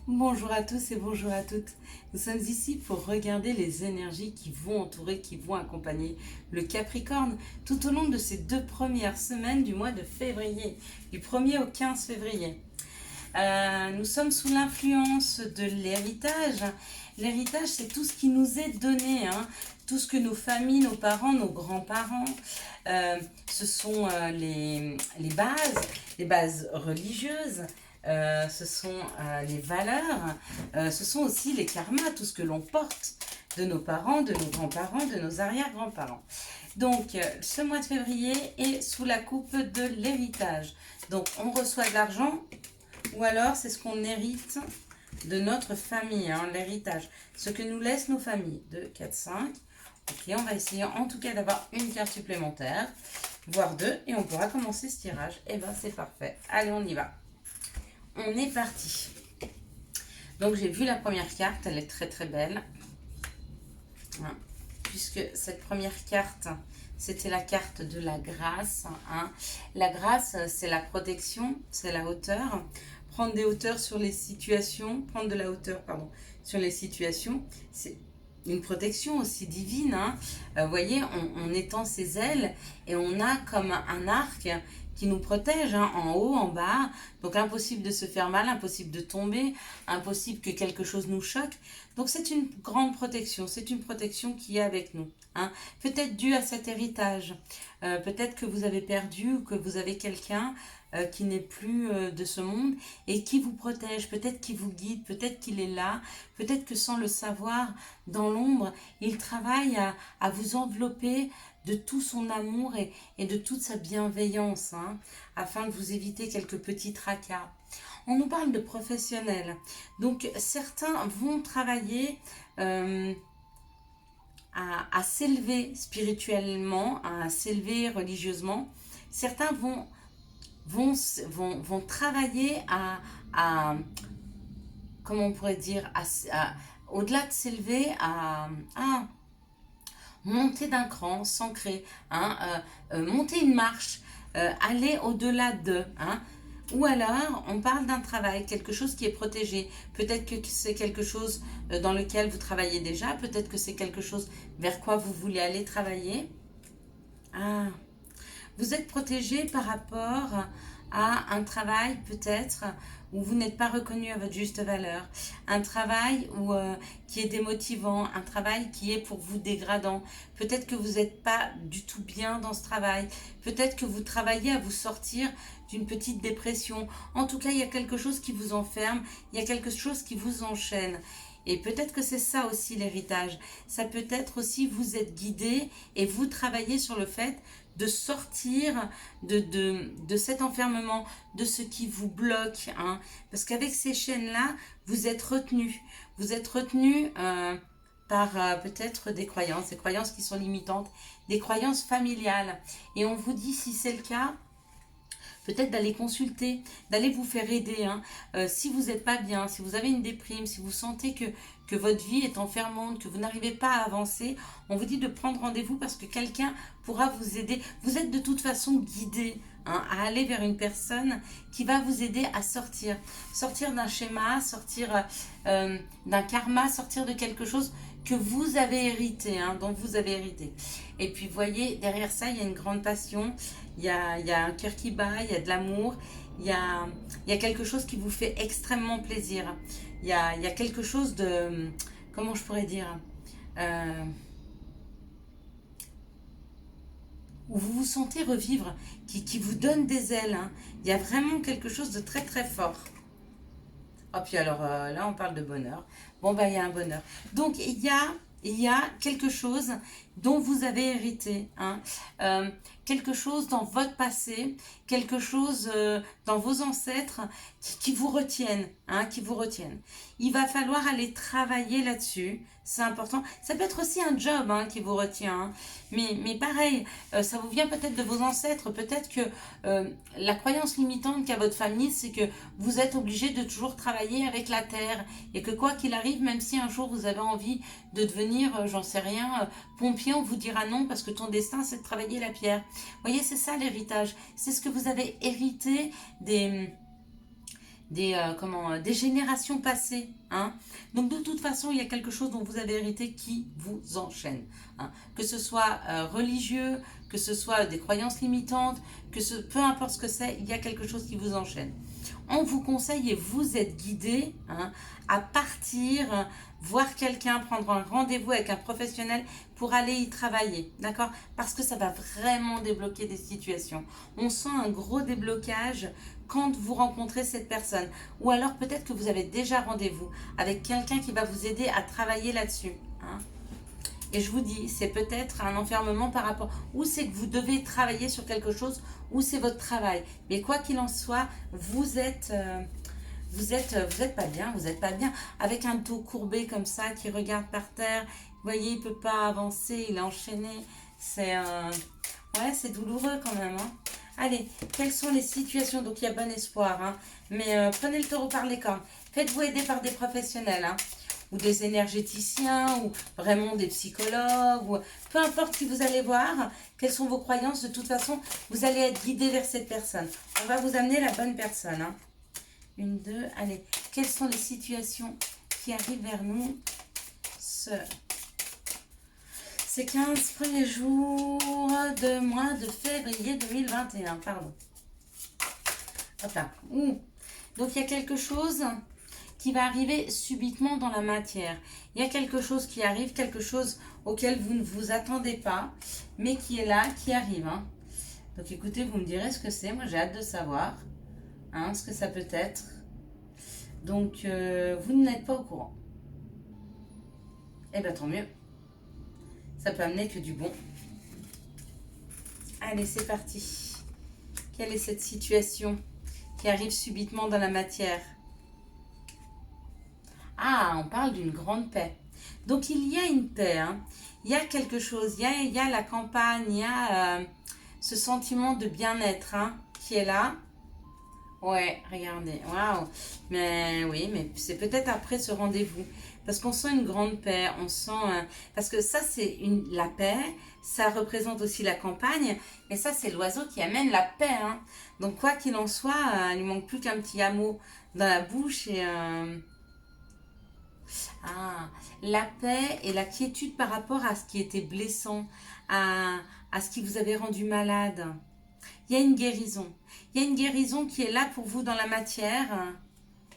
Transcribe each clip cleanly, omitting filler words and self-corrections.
Bonjour à tous et bonjour à toutes. Nous sommes ici pour regarder les énergies qui vont entourer, qui vont accompagner le Capricorne tout au long de ces 2 premières semaines du mois de février, du 1er au 15 février. Nous sommes sous l'influence de l'héritage. L'héritage, c'est tout ce qui nous est donné, hein. Tout ce que nos familles, nos parents, nos grands-parents, ce sont les bases religieuses, ce sont les valeurs, ce sont aussi les karmas, tout ce que l'on porte de nos parents, de nos grands-parents, de nos arrière-grands-parents. Donc, ce mois de février est sous la coupe de l'héritage. Donc, on reçoit de l'argent, ou alors c'est ce qu'on hérite de notre famille, hein, l'héritage. Ce que nous laissent nos familles. 2, 4, 5. Ok, on va essayer en tout cas d'avoir une carte supplémentaire, voire deux, et on pourra commencer ce tirage. Et ben c'est parfait. Allez, on y va. On est parti. Donc j'ai vu la première carte, elle est très très belle. Hein, puisque cette première carte, c'était la carte de la grâce. Hein. La grâce, c'est la protection, c'est la hauteur. Prendre des hauteurs sur les situations, prendre de la hauteur, pardon, sur les situations, c'est une protection aussi divine. Hein. Vous voyez, on étend ses ailes et on a comme un arc qui nous protège, hein, en haut, en bas. Donc impossible de se faire mal, impossible de tomber, impossible que quelque chose nous choque. Donc c'est une grande protection, c'est une protection qui est avec nous. Hein. Peut-être due à cet héritage, peut-être que vous avez perdu ou que vous avez quelqu'un qui n'est plus de ce monde et qui vous protège, peut-être qu'il vous guide, peut-être qu'il est là, peut-être que sans le savoir, dans l'ombre, il travaille à vous envelopper de tout son amour et de toute sa bienveillance, hein, afin de vous éviter quelques petits tracas. On nous parle de professionnels, donc certains vont travailler à s'élever spirituellement, à s'élever religieusement, certains vont travailler à comment on pourrait dire, au-delà de s'élever, à monter d'un cran, s'ancrer, hein, monter une marche, aller au-delà de. Hein. Ou alors, on parle d'un travail, quelque chose qui est protégé. Peut-être que c'est quelque chose dans lequel vous travaillez déjà, peut-être que c'est quelque chose vers quoi vous voulez aller travailler. Ah, vous êtes protégé par rapport à un travail peut-être où vous n'êtes pas reconnu à votre juste valeur, un travail qui est démotivant, un travail qui est pour vous dégradant. Peut-être que vous n'êtes pas du tout bien dans ce travail, peut-être que vous travaillez à vous sortir d'une petite dépression. En tout cas, il y a quelque chose qui vous enferme, il y a quelque chose qui vous enchaîne. Et peut-être que c'est ça aussi l'héritage. Ça peut être aussi vous êtes guidé et vous travaillez sur le fait de sortir de cet enfermement, de ce qui vous bloque. Hein. Parce qu'avec ces chaînes-là, vous êtes retenu. Vous êtes retenu par peut-être des croyances qui sont limitantes, des croyances familiales. Et on vous dit, si c'est le cas, peut-être d'aller consulter, d'aller vous faire aider. Hein. Si vous n'êtes pas bien, si vous avez une déprime, si vous sentez que votre vie est enfermante, que vous n'arrivez pas à avancer, on vous dit de prendre rendez-vous parce que quelqu'un pourra vous aider. Vous êtes de toute façon guidé, hein, à aller vers une personne qui va vous aider à sortir. Sortir d'un schéma, sortir d'un karma, sortir de quelque chose que vous avez hérité, hein, dont vous avez hérité. Et puis, vous voyez, derrière ça, il y a une grande passion, il y a un cœur qui bat, il y a de l'amour, il y a quelque chose qui vous fait extrêmement plaisir. Il y a quelque chose de, comment je pourrais dire, où vous vous sentez revivre, qui vous donne des ailes. Hein. Il y a vraiment quelque chose de très très fort. Oh, puis alors là, on parle de bonheur. Bon, bah, il y a un bonheur. Donc, il y a quelque chose dont vous avez hérité. Hein. Quelque chose dans votre passé, quelque chose dans vos ancêtres qui vous retiennent. Hein, qui vous retiennent. Il va falloir aller travailler là-dessus. C'est important. Ça peut être aussi un job, hein, qui vous retient. Hein. Mais pareil, ça vous vient peut-être de vos ancêtres. Peut-être que la croyance limitante qu'a votre famille, c'est que vous êtes obligé de toujours travailler avec la terre. Et que quoi qu'il arrive, même si un jour vous avez envie de devenir, j'en sais rien, pompier, on vous dira non parce que ton destin, c'est de travailler la pierre. Vous voyez, c'est ça l'héritage. C'est ce que vous avez hérité des générations passées. Hein. Donc de toute façon, il y a quelque chose dont vous avez hérité qui vous enchaîne. Hein. Que ce soit religieux, que ce soit des croyances limitantes, peu importe ce que c'est, il y a quelque chose qui vous enchaîne. On vous conseille et vous êtes guidé hein, à partir, voir quelqu'un, prendre un rendez-vous avec un professionnel pour aller y travailler, d'accord? Parce que ça va vraiment débloquer des situations. On sent un gros déblocage quand vous rencontrez cette personne. Ou alors peut-être que vous avez déjà rendez-vous avec quelqu'un qui va vous aider à travailler là-dessus. Hein? Et je vous dis, c'est peut-être un enfermement par rapport, ou c'est que vous devez travailler sur quelque chose, ou c'est votre travail. Mais quoi qu'il en soit, vous êtes pas bien, vous êtes pas bien. Avec un dos courbé comme ça, qui regarde par terre, vous voyez, il peut pas avancer, il est enchaîné. Ouais, c'est douloureux quand même. Hein. Allez, quelles sont les situations? Donc il y a bon espoir, hein. Mais prenez le taureau par les cornes. Faites-vous aider par des professionnels, hein. Ou des énergéticiens, ou vraiment des psychologues, ou peu importe qui vous allez voir, quelles sont vos croyances, de toute façon, vous allez être guidé vers cette personne. On va vous amener la bonne personne. Hein. Une, deux, allez. Quelles sont les situations qui arrivent vers nous ces 15 premiers jours de mois de février 2021, pardon. Hop là. Ouh. Donc il y a quelque chose qui va arriver subitement dans la matière. Il y a quelque chose qui arrive, quelque chose auquel vous ne vous attendez pas, mais qui est là, qui arrive. Hein. Donc écoutez, vous me direz ce que c'est. Moi, j'ai hâte de savoir hein, ce que ça peut être. Donc, vous n'êtes pas au courant. Eh bien, tant mieux. Ça peut amener que du bon. Allez, c'est parti. Quelle est cette situation qui arrive subitement dans la matière? Ah, on parle d'une grande paix. Donc, il y a une paix. Hein. Il y a quelque chose. Il y a la campagne. Il y a ce sentiment de bien-être hein, qui est là. Ouais, regardez. Waouh. Mais oui, mais c'est peut-être après ce rendez-vous. Parce qu'on sent une grande paix. On sent... parce que ça, c'est la paix. Ça représente aussi la campagne. Et ça, c'est l'oiseau qui amène la paix. Hein. Donc, quoi qu'il en soit, il ne manque plus qu'un petit hameau dans la bouche et... Ah, la paix et la quiétude par rapport à ce qui était blessant, à ce qui vous avait rendu malade. Il y a une guérison. Il y a une guérison qui est là pour vous dans la matière.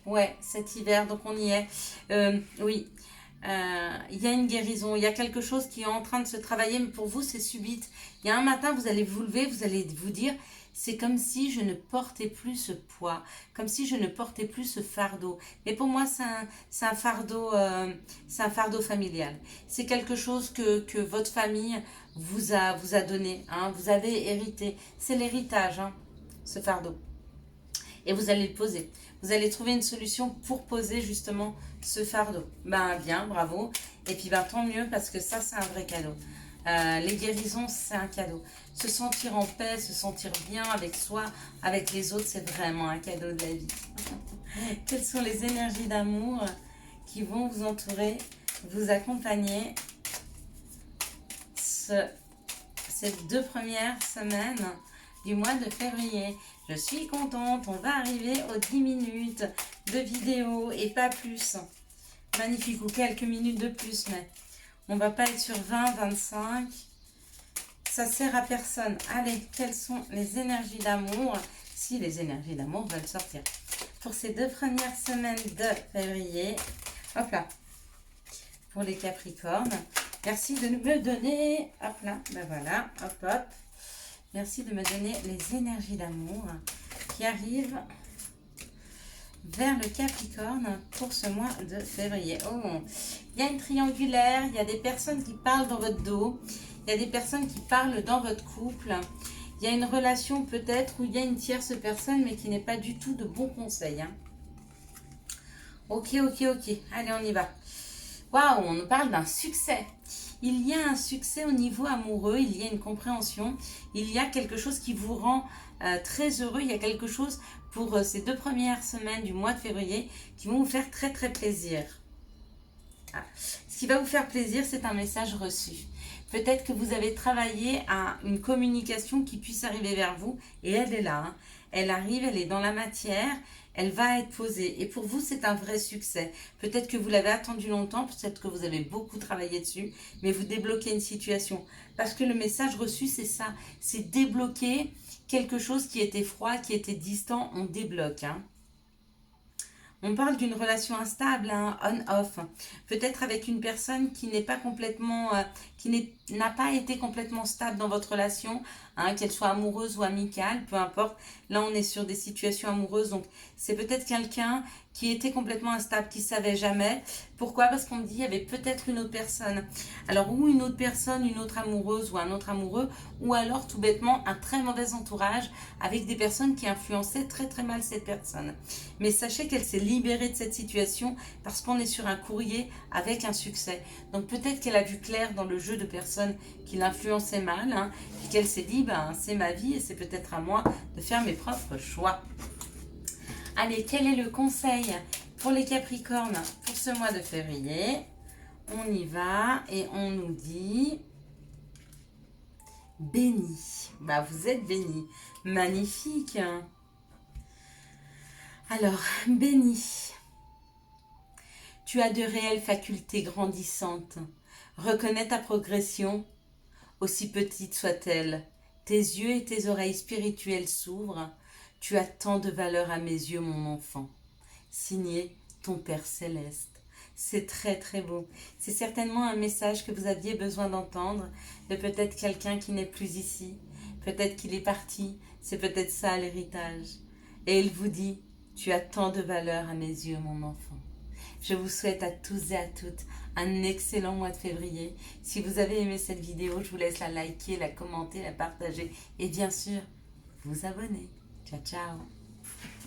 Ouais, cet hiver, donc on y est. Oui, il y a une guérison. Il y a quelque chose qui est en train de se travailler, mais pour vous, c'est subite. Il y a un matin, vous allez vous lever, vous allez vous dire, c'est comme si je ne portais plus ce poids, comme si je ne portais plus ce fardeau. Mais pour moi, c'est un fardeau familial. C'est quelque chose que votre famille vous a donné, hein, vous avez hérité. C'est l'héritage, hein, ce fardeau. Et vous allez le poser. Vous allez trouver une solution pour poser justement ce fardeau. Ben bien, bravo. Et puis ben tant mieux parce que ça, c'est un vrai cadeau. Les guérisons, c'est un cadeau. Se sentir en paix, se sentir bien avec soi, avec les autres, c'est vraiment un cadeau de la vie. Quelles sont les énergies d'amour qui vont vous entourer, vous accompagner ces 2 premières semaines du mois de février. Je suis contente, on va arriver aux 10 minutes de vidéo et pas plus. Magnifique, ou quelques minutes de plus, mais on va pas être sur 20, 25. Ça sert à personne. Allez, quelles sont les énergies d'amour? Si les énergies d'amour veulent sortir. Pour ces 2 premières semaines de février. Hop là. Pour les Capricornes. Merci de me donner... Hop là, ben voilà, hop hop. Merci de me donner les énergies d'amour qui arrivent vers le Capricorne pour ce mois de février. Oh, il y a une triangulaire, il y a des personnes qui parlent dans votre dos, il y a des personnes qui parlent dans votre couple, il y a une relation peut-être où il y a une tierce personne mais qui n'est pas du tout de bons conseils. Hein. Ok, allez on y va. Waouh, on nous parle d'un succès. Il y a un succès au niveau amoureux, il y a une compréhension, il y a quelque chose qui vous rend très heureux, il y a quelque chose pour ces 2 premières semaines du mois de février qui vont vous faire très très plaisir. Ah. Ce qui va vous faire plaisir, c'est un message reçu. Peut-être que vous avez travaillé à une communication qui puisse arriver vers vous et elle est là. Hein. Elle arrive, elle est dans la matière, elle va être posée. Et pour vous, c'est un vrai succès. Peut-être que vous l'avez attendu longtemps, peut-être que vous avez beaucoup travaillé dessus, mais vous débloquez une situation. Parce que le message reçu, c'est ça. C'est débloquer quelque chose qui était froid, qui était distant, on débloque. Hein. On parle d'une relation instable, hein, on-off. Peut-être avec une personne qui n'est pas complètement, n'a pas été complètement stable dans votre relation, hein, qu'elle soit amoureuse ou amicale, peu importe. Là, on est sur des situations amoureuses, donc c'est peut-être quelqu'un qui était complètement instable, qui savait jamais. Pourquoi? Parce qu'on me dit il y avait peut-être une autre personne. Alors, ou une autre personne, une autre amoureuse ou un autre amoureux, ou alors tout bêtement un très mauvais entourage avec des personnes qui influençaient très très mal cette personne. Mais sachez qu'elle s'est libérée de cette situation parce qu'on est sur un courrier avec un succès. Donc peut-être qu'elle a vu clair dans le jeu de personnes qui l'influençaient mal, hein, puis qu'elle s'est dit, ben, c'est ma vie et c'est peut-être à moi de faire mes propres choix. Allez, quel est le conseil pour les Capricornes pour ce mois de février? On y va et on nous dit béni. Bah, vous êtes béni. Magnifique. Alors, béni. Tu as de réelles facultés grandissantes. Reconnais ta progression, aussi petite soit-elle. Tes yeux et tes oreilles spirituelles s'ouvrent. Tu as tant de valeur à mes yeux, mon enfant. Signé ton Père Céleste. C'est très très beau. C'est certainement un message que vous aviez besoin d'entendre de peut-être quelqu'un qui n'est plus ici. Peut-être qu'il est parti. C'est peut-être ça l'héritage. Et il vous dit, tu as tant de valeur à mes yeux, mon enfant. Je vous souhaite à tous et à toutes un excellent mois de février. Si vous avez aimé cette vidéo, je vous laisse la liker, la commenter, la partager et bien sûr, vous abonner. Ciao, ciao.